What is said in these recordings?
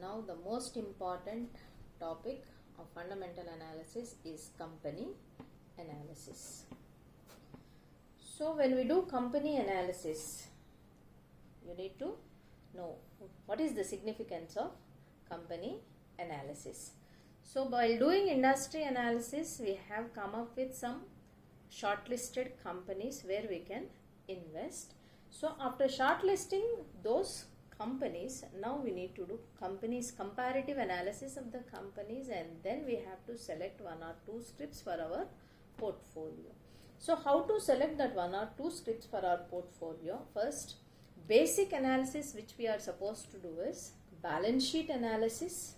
now the most important topic of fundamental analysis is company analysis. So when we do company analysis, you need to know what is the significance of company analysis. So while doing industry analysis, we have come up with some shortlisted companies where we can invest. So after shortlisting those companies, now we need to do comparative analysis of the companies, and then we have to select one or two scripts for our portfolio. So how to select that one or two scripts for our portfolio? First, basic analysis which we are supposed to do is balance sheet analysis,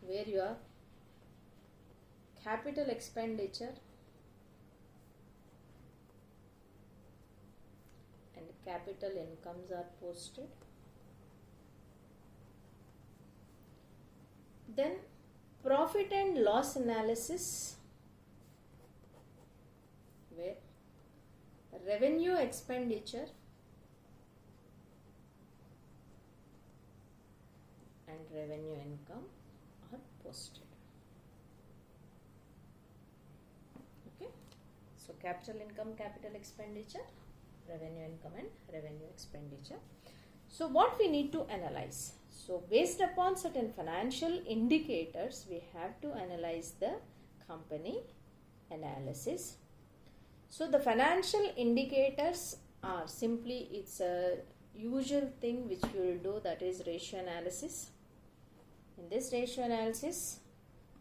where your capital expenditure and capital incomes are posted. Then profit and loss analysis, where revenue expenditure and revenue income are posted. Okay, so capital income, capital expenditure, revenue income and revenue expenditure. So what we need to analyze? So based upon certain financial indicators, we have to analyze the company analysis. So the financial indicators are simply, it's a usual thing which we will do, that is ratio analysis. In this ratio analysis,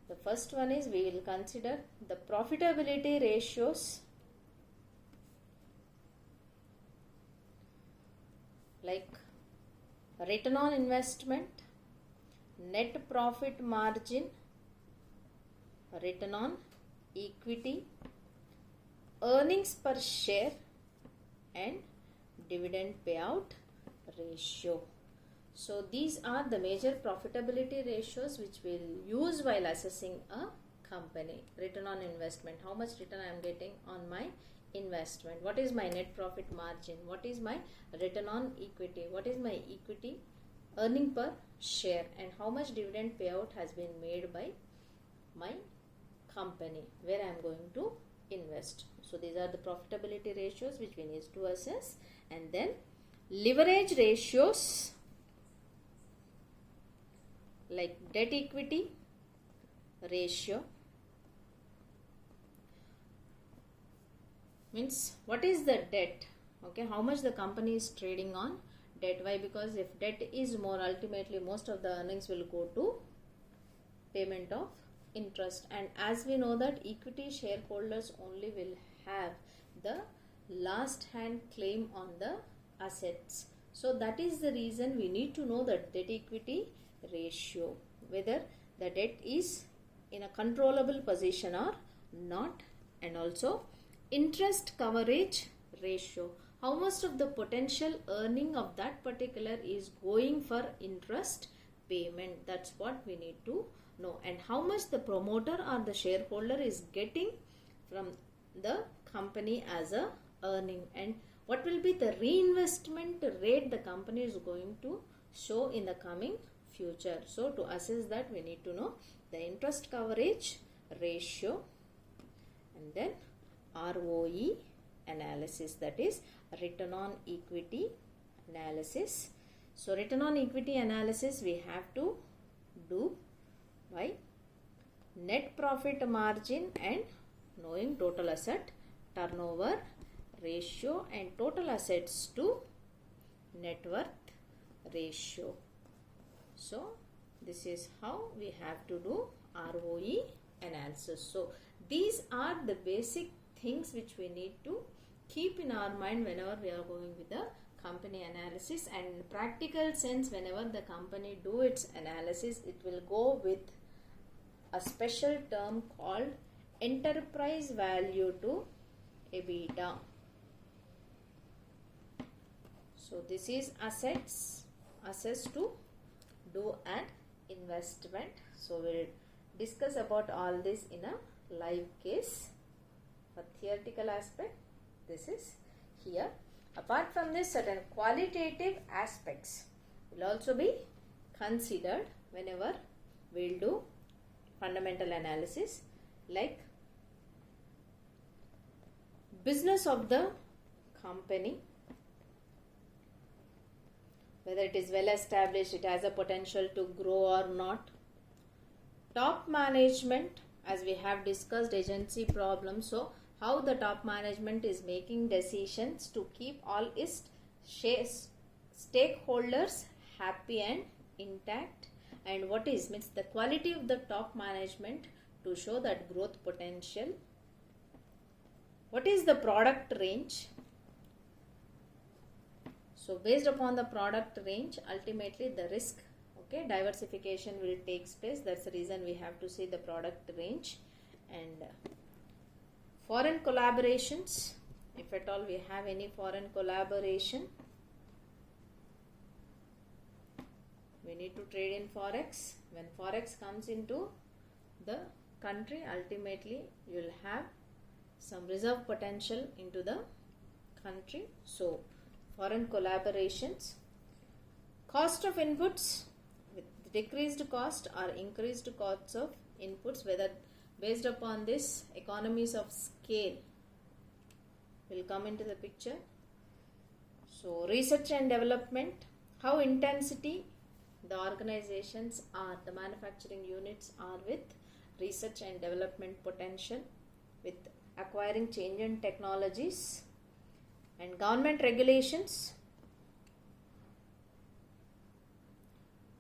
the first one is we will consider the profitability ratios like return on investment, net profit margin, return on equity, earnings per share and dividend payout ratio. So these are the major profitability ratios which we will use while assessing a company. Return on investment, how much return I am getting on my investment, what is my net profit margin, what is my return on equity, what is my equity earning per share, and how much dividend payout has been made by my company where I am going to invest. So these are the profitability ratios which we need to assess. And then leverage ratios like debt equity ratio, means what is the debt, okay, how much the company is trading on debt. Why? Because if debt is more, ultimately most of the earnings will go to payment of interest, and as we know that equity shareholders only will have the last hand claim on the assets. So that is the reason we need to know the debt equity ratio, whether the debt is in a controllable position or not, and also interest coverage ratio, how much of the potential earning of that particular is going for interest payment. That's what we need to know. And how much the promoter or the shareholder is getting from the company as a earning, and what will be the reinvestment rate the company is going to show in the coming future. So to assess that, we need to know the interest coverage ratio, and then ROE analysis, that is return on equity analysis. So return on equity analysis we have to do by net profit margin and knowing total asset turnover ratio and total assets to net worth ratio. So this is how we have to do ROE analysis. So these are the basic things which we need to keep in our mind whenever we are going with the company analysis. And in practical sense, whenever the company do its analysis, it will go with a special term called enterprise value to EBITDA. So this is assets assessed to do an investment. So we'll discuss about all this in a live case. For theoretical aspect, this is here. Apart from this, certain qualitative aspects will also be considered whenever we'll do fundamental analysis, like business of the company, whether it is well established, it has a potential to grow or not. Top management, as we have discussed, agency problem. So how the top management is making decisions to keep all its stakeholders happy and intact, and what is means the quality of the top management to show that growth potential. What is the product range? So based upon the product range, ultimately the risk, diversification will take place. That's the reason we have to see the product range. And foreign collaborations, if at all we have any foreign collaboration, we need to trade in forex. When forex comes into the country, ultimately you will have some reserve potential into the country. So foreign collaborations. Cost of inputs, with decreased cost or increased costs of inputs, whether based upon this economies of scale will come into the picture. So research and development, how intensity the organizations are, the manufacturing units are with research and development potential, with acquiring change in technologies. And government regulations,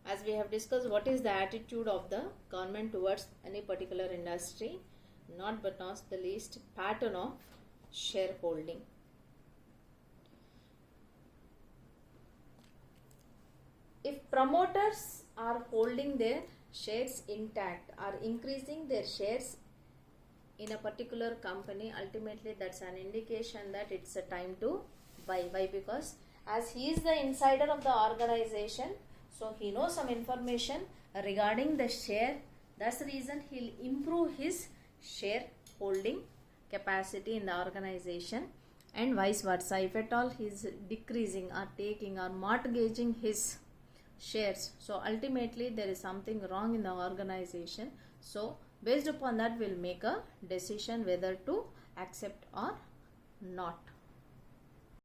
as we have discussed, what is the attitude of the government towards any particular industry, not but not the least pattern of shareholding. If promoters are holding their shares intact, are increasing their shares in a particular company, ultimately that's an indication that it's a time to buy. Why? Because as he is the insider of the organization, so he knows some information regarding the share. That's the reason he'll improve his shareholding capacity in the organization, and vice versa. If at all he is decreasing or taking or mortgaging his shares, so ultimately there is something wrong in the organization. So based upon that, we'll make a decision whether to accept or not.